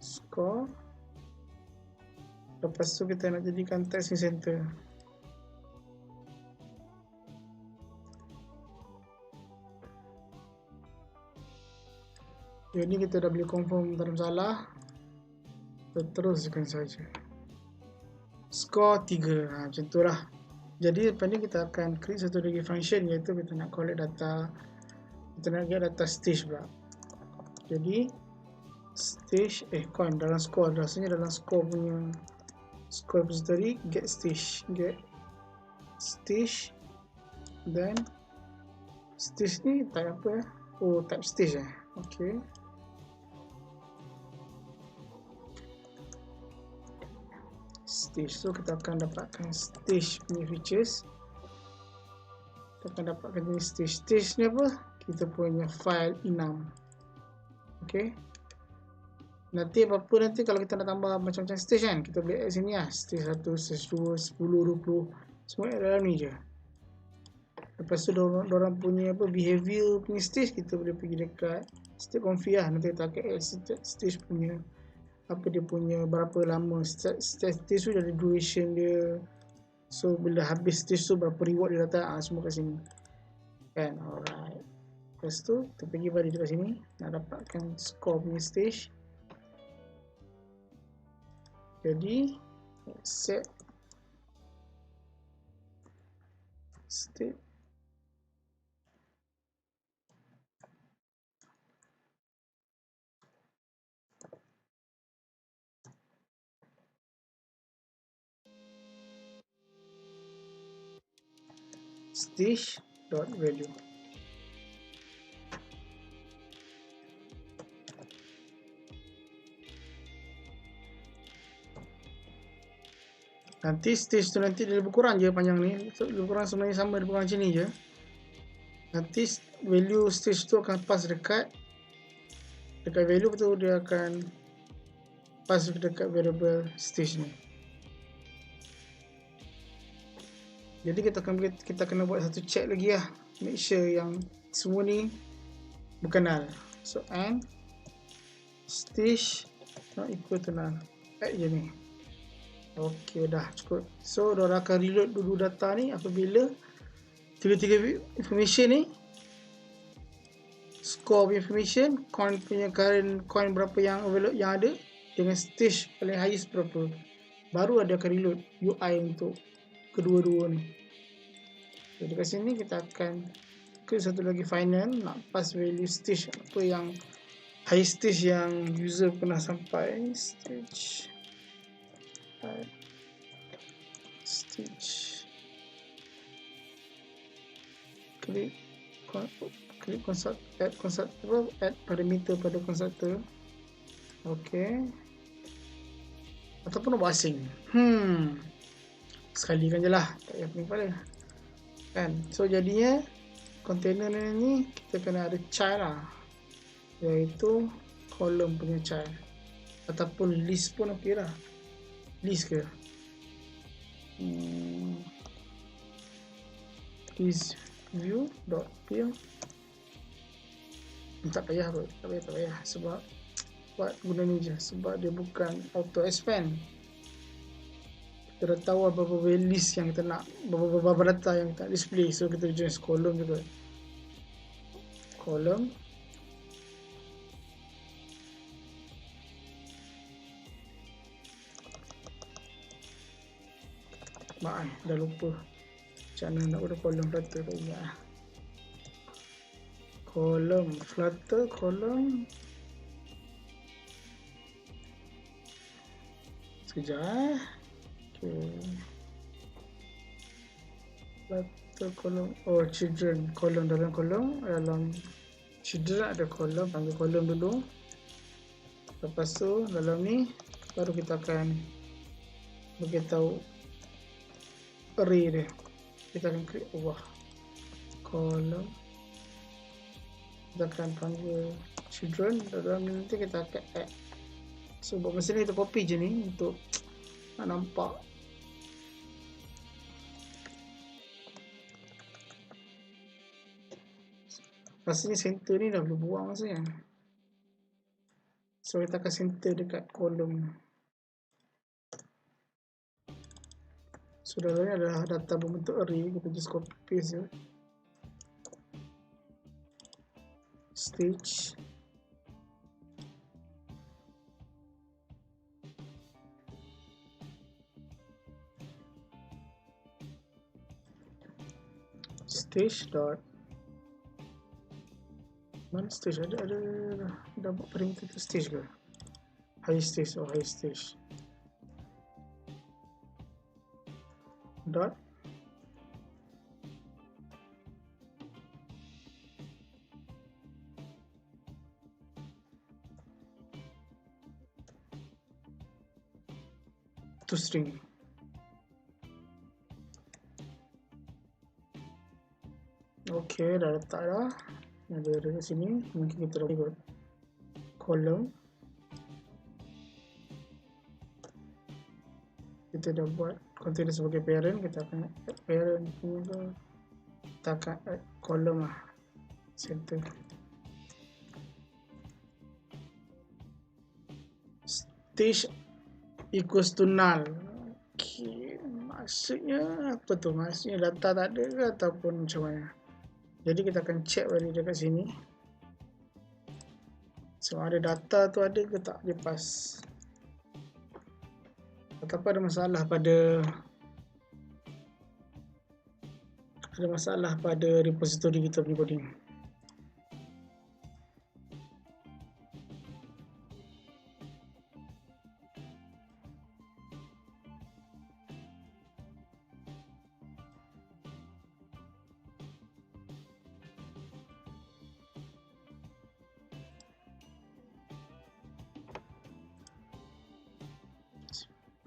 Score. Lepas tu kita nak jadikan teks ni center. Jadi kita dah boleh confirm tak ada masalah. Kita teruskan saja. Score 3, macam tu lah. Jadi lepas ni kita akan create satu lagi function, iaitu kita nak collect data, kita nak get data stage pula. Jadi stage coin dalam score, rasanya dalam score punya score repository get stage, then stage ni type apa type stage okay. Stage, so kita akan dapatkan stage punya features. Kita akan dapatkan jenis stage. Stage ni apa? Kita punya file enum. Okay. Nanti apa-apa nanti kalau kita nak tambah macam-macam stage kan, kita boleh add sini lah. Stage 1, stage 2, 10, 20. Semua add dalam ni je. Lepas tu dorang punya behavior punya stage, kita boleh pergi dekat state config lah. Nanti kita akan add stage punya dia punya berapa lama stage tu, ada duration dia. So bila habis stage tu berapa reward dia datang, semua kat sini kan. Alright, lepas tu kita pergi balik dekat sini nak dapatkan score punya stage. Jadi set state stage.value. Nanti stage tu nanti dia lebih kurang je panjang ni, lebih kurang sebenarnya sama, lebih kurang macam ni je. Nanti value stage tu akan pass dekat value tu, dia akan pass dekat variable stage ni. Jadi kita kena buat satu check lagi lah, make sure yang semua ni berkenal. So and stage not equal to null, add je ni. Ok, dah cukup. So dorang akan reload dulu data ni apabila tiga-tiga information ni, score punya information, coin punya current coin berapa yang overload yang ada, dengan stage paling highest berapa, baru ada akan reload UI untuk kedua-dua ni. Jadi kat sini kita akan create satu lagi final, nak pass value stage apa yang high stage yang user pernah sampai. Stage klik add parameter pada constructor. ok, ataupun nak buat asing, sekali kan je lah, tak payah pening kepala kan. So jadinya container ni kita kena ada child lah, iaitu column punya child, ataupun list pun ok lah. List ke list view.pl, tak payah sebab buat guna ni je, sebab dia bukan auto expand. Kita dah tahu berapa list yang kita nak, berapa data yang kita display, so kita jenis column juga. Column Maaf, dah lupa macam mana nak guna kolom flutter, tak ingat lah. Kolom flutter, kolom sekejap okay. Flutter kolom, oh children, kolom dalam children ada kolom, panggil kolom dulu. Lepas tu dalam ni baru kita akan beritahu array dia. Kita akan create ubah kolom, kita akan panggil children, dalam ni nanti kita akan add. So buat masa ni kita copy je ni untuk nak nampak. Rasanya center ni dah boleh buang rasanya. So kita akan center dekat kolom. So dalam ni adalah data berbentuk array, kita just copy paste je. Stage dot mana stage, ada buat parameter tu stage ke? High stage, oh high stage dot to string. Okey, dah letak dah. Ada kat sini, mungkin kita ikut kolom. Kita dah buat container sebagai parent, kita akan add parent punya tu. Kita akan add kolom lah, center. Stage equals to null. Okay, maksudnya apa tu? Maksudnya data tak ada ke ataupun macam mana? Jadi kita akan check balik dekat sini. So ada data tu ada ke tak dia pas. Ataupun ada masalah pada repository kita punya coding.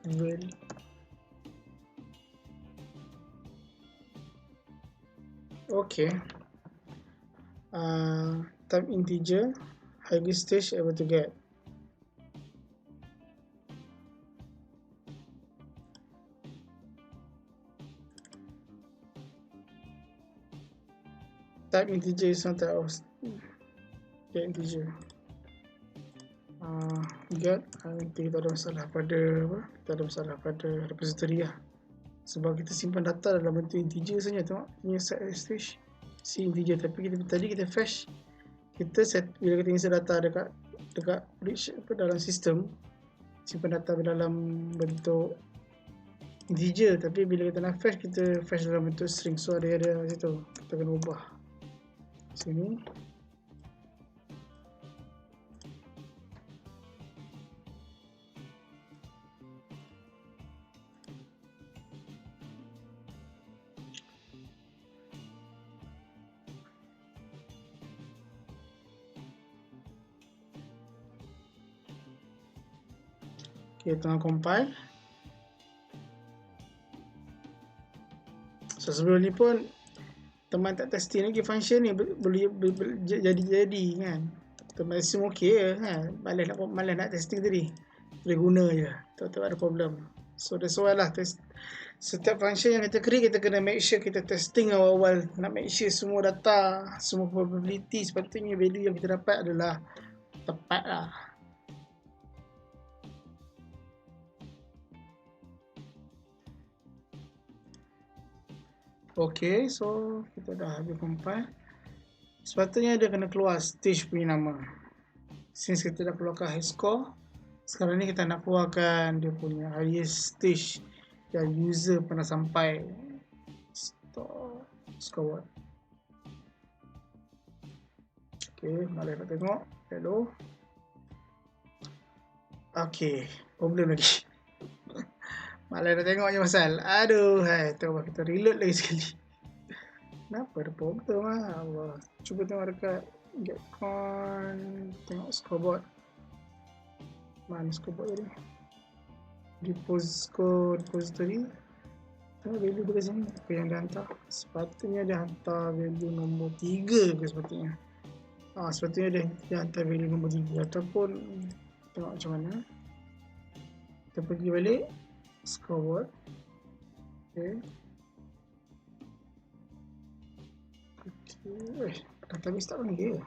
Well, okay. Type integer, highest stage able to get. Type integer is not type of get integer. Get, nanti kita ada masalah pada apa? Kita ada masalah pada repository lah. Sebab kita simpan data dalam bentuk integer saja, tengok punya set stage si integer, tapi tadi kita fetch, kita set bila kita insert data dekat bridge apa dalam sistem, simpan data dalam bentuk integer, tapi bila kita nak fetch, kita fetch dalam bentuk string. So ada situ, kita kena ubah sini. Kita tengah compile. So sebelum ni pun teman tak testing lagi function ni boleh jadi kan. Teman semua okey je kan. Malas nak testing tadi. Boleh guna je. Tak ada problem. So that's why lah setiap function yang kita create, kita kena make sure kita testing awal-awal. Nak make sure semua data, semua probability, sepatutnya value yang kita dapat adalah tepat lah. Okay, so kita dah habis compile. Sepatutnya dia kena keluar stage punya nama. Since kita dah keluarkan high score, sekarang ni kita nak keluarkan dia punya highest stage yang user pernah sampai. Stop scoreboard. Okay, malas nak tengok. Hello. Okay, problem lagi. Malas nak tengok je pasal. Aduh, hai, tengok kita reload lagi sekali. Kenapa ada problem lah? Allah. Cuba tengok dekat get con, tengok scoreboard. Mana scoreboard tadi? Repository. Tengok value dekat sini. Apa yang dia hantar? Sepatutnya dia hantar value nombor 3 ke sepatutnya. Sepatutnya dia hantar value nombor 3 ataupun tengok macam mana. Kita pergi balik scoreboard. Okay. Database tak panggil.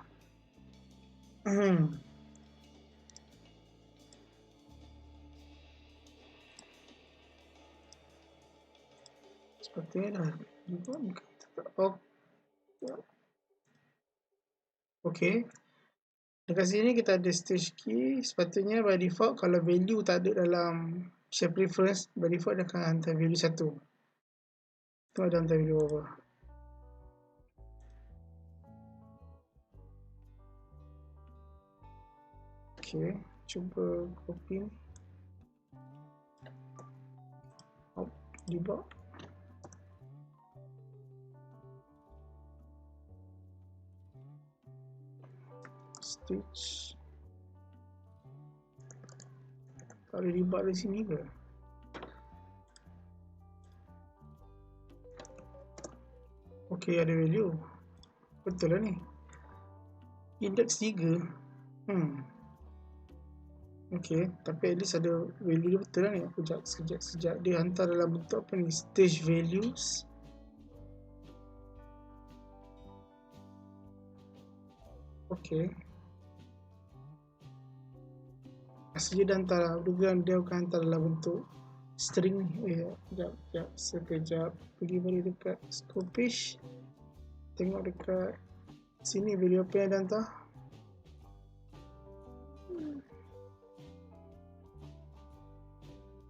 Sepatutnya dah okay. Dekat sini kita ada stage key. Sepatutnya by default kalau value tak ada dalam share preference, by default dia akan hantar value 1. Tu ada hantar value apa? Okay, cuba copy ni. Debug. Stitch. Tak boleh debug dari sini ke? Okay, ada value. Betul lah ni. Index 3. Okay, tapi at least ada value dia betul lah ni. Sekejap. Dia hantar dalam bentuk apa ni? Stage values. Okay. Asli dia hantar, dia akan hantar dalam bentuk string ni. Sekejap. Pergi balik dekat scope page. Tengok dekat sini value apa yang dia hantar.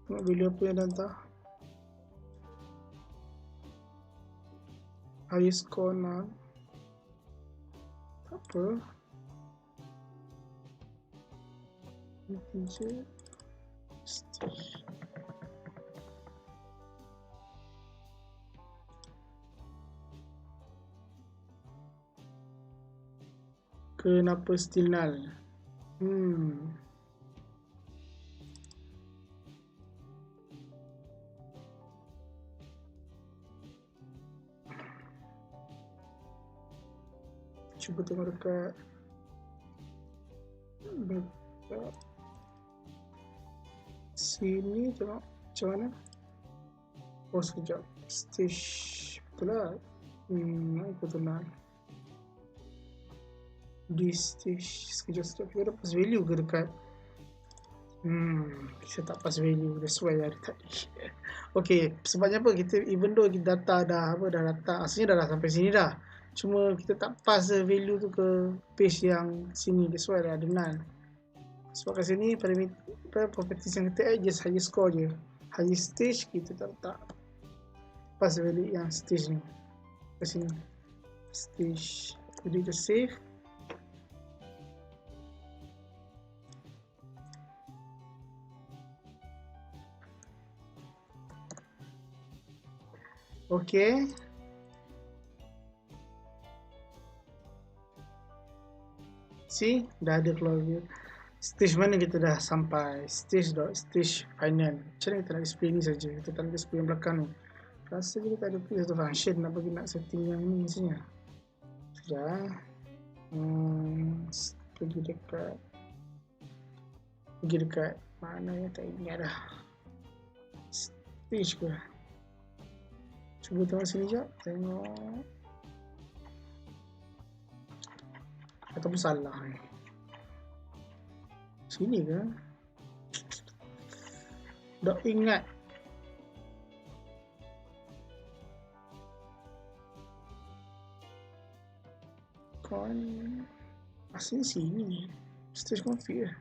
Tengok value apa yang dia hantar. Highest score 6. Tak apa. Integer. Kenapa still null? Cuba tengok dekat sini, tengok macam mana. Sekejap. Stage betul lah. Betul lah. Di stage. Sekejap. Kita dapat value ke dekat? Kita tak pas value. That's why ada tadi. Okay, sebabnya apa? Kita even though data dah data aslinya dah sampai sini dah. Cuma kita tak pass value tu ke page yang sini. That's why ada null. Sebab kat sini properties yang kita add just highest score je. Highest stage kita tak pass value yang stage ni. Kat sini. Stage. Jadi kita save. Okay. See, dah ada keluar view. Stage mana kita dah sampai? Stage final. Macam mana kita nak display ni saja? Kita tak nak display yang belakang ni. Rasa kita tak ada pilih satu function nak bagi nak setting yang ni mestinya. Sudah. Pergi dekat mana ya, tak ingat dah. Stage ke? Cuba tengok sini sekejap. Tengok. Ataupun salah ni. Sini ke? Tak ingat. Asli sini. Stage config lah.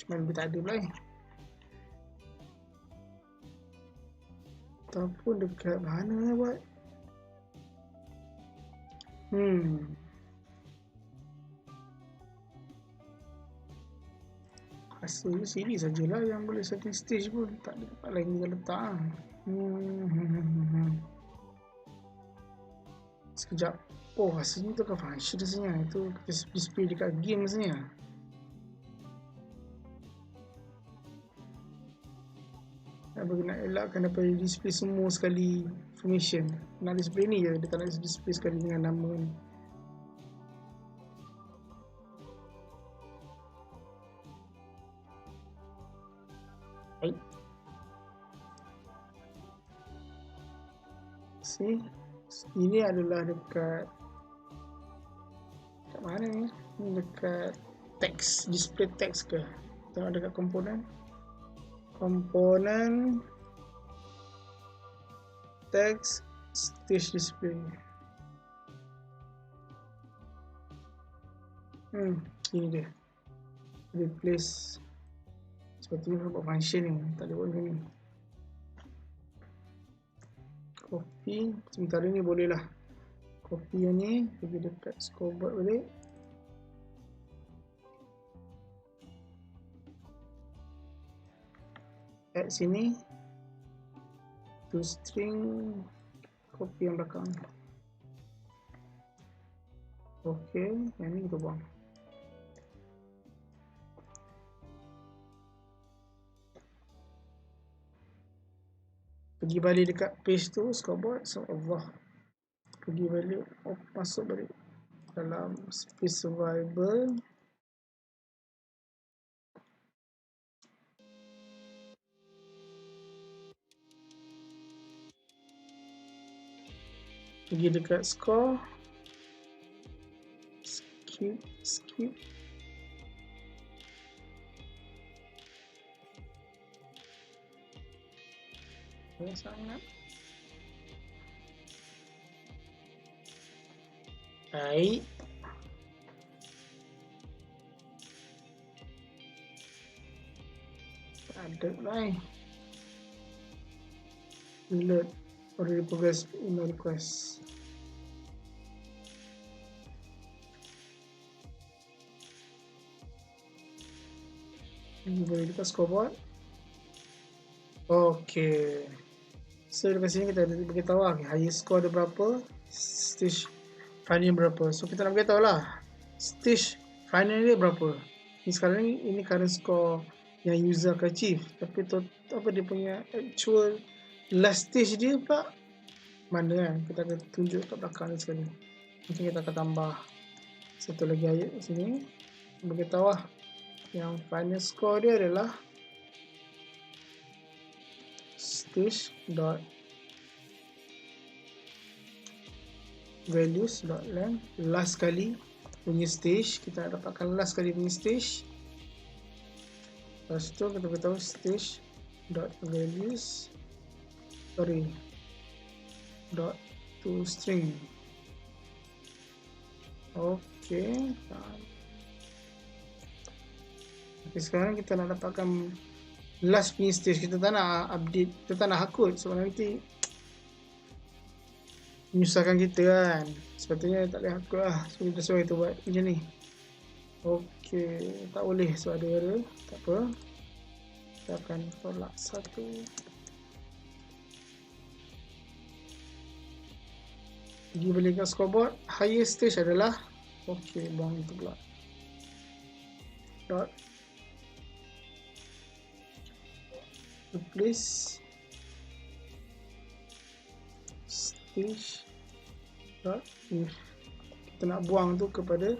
Cuma lebih tak ada pula Ataupun dekat mana lah buat. Rasanya sini sajalah yang boleh setting stage pun. Tak ada tempat lain kita letak lah. Sekejap. Oh, rasanya tu kan function rasanya. Itu kita display dekat game rasanya. Nak elakkan daripada display semua sekali information. Nak display ni je. Dia tak nak display sekali dengan nama ni. Baik. See? Ini adalah dekat mana ni? Ini dekat text, display text ke? Tengok dekat komponen text stage display. Ini dia. Replace. Sepatutnya buat function ni, tak ada buat macam ni. Copy, sementara ni boleh lah. Copy yang ni, pergi dekat scoreboard balik. Add sini. To string, copy yang belakang. Okay, yang ni kita buang. Pergi balik dekat page tu, scoreboard, Allah. Pergi balik, masuk balik dalam space survival. Pergi dekat score, skip. Sangat baik. Ada lah alert already progress email request. Ini boleh dekat scoreboard. Okay. So dekat sini kita ada beritahu lah highest score ada berapa, stage final berapa. So kita nak beritahu lah stage final dia berapa. Ni sekarang ni ini current score yang user akan achieve, tapi apa dia punya actual last stage dia pula mana kan. Kita akan tunjuk kat belakang ni sekali. Mungkin kita akan tambah satu lagi ayat sini beritahu lah yang final score dia adalah stage dot values dot length, last kali punya stage. Kita nak dapatkan last kali punya stage. Lepas tu kita beritahu stage dot values dot to string. Okay. Sekarang kita nak dapatkan last punya stage. Kita tak nak update, kita tak nak hakut sebab nanti menyusahkan kita kan. Sepatutnya tak boleh hakut lah. So kita suruh kita buat macam ni. Okay, tak boleh sebab ada error. Tak apa, kita akan tolak satu. Pergi balik ke scoreboard. Highest stage adalah, okay, buang itu pula. Dot replace stage dot if. Kita nak buang tu kepada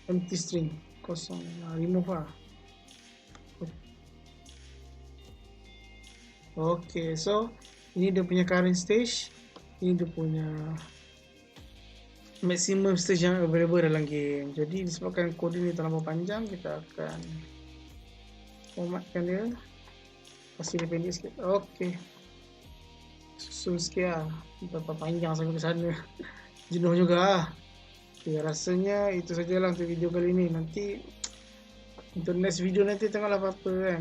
empty string, kosong, remove lah. Okay, so ini dia punya current stage, ini dia punya maximum stage yang available dalam game. Jadi disebabkan kode ni terlalu panjang, kita akan formatkan dia, kasih dia pendek sikit. Okay, susun sikit lah, berapa panjang sampai ke sana. Jenuh juga lah. Okay, rasanya itu sajalah untuk video kali ini. Nanti Untuk next video nanti tengoklah apa-apa kan.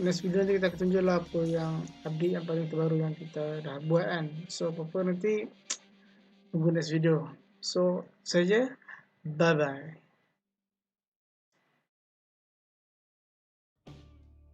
Next video nanti kita akan tunjuklah apa yang update yang paling terbaru yang kita dah buat kan. So apa-apa nanti tunggu next video. So saja, bye bye.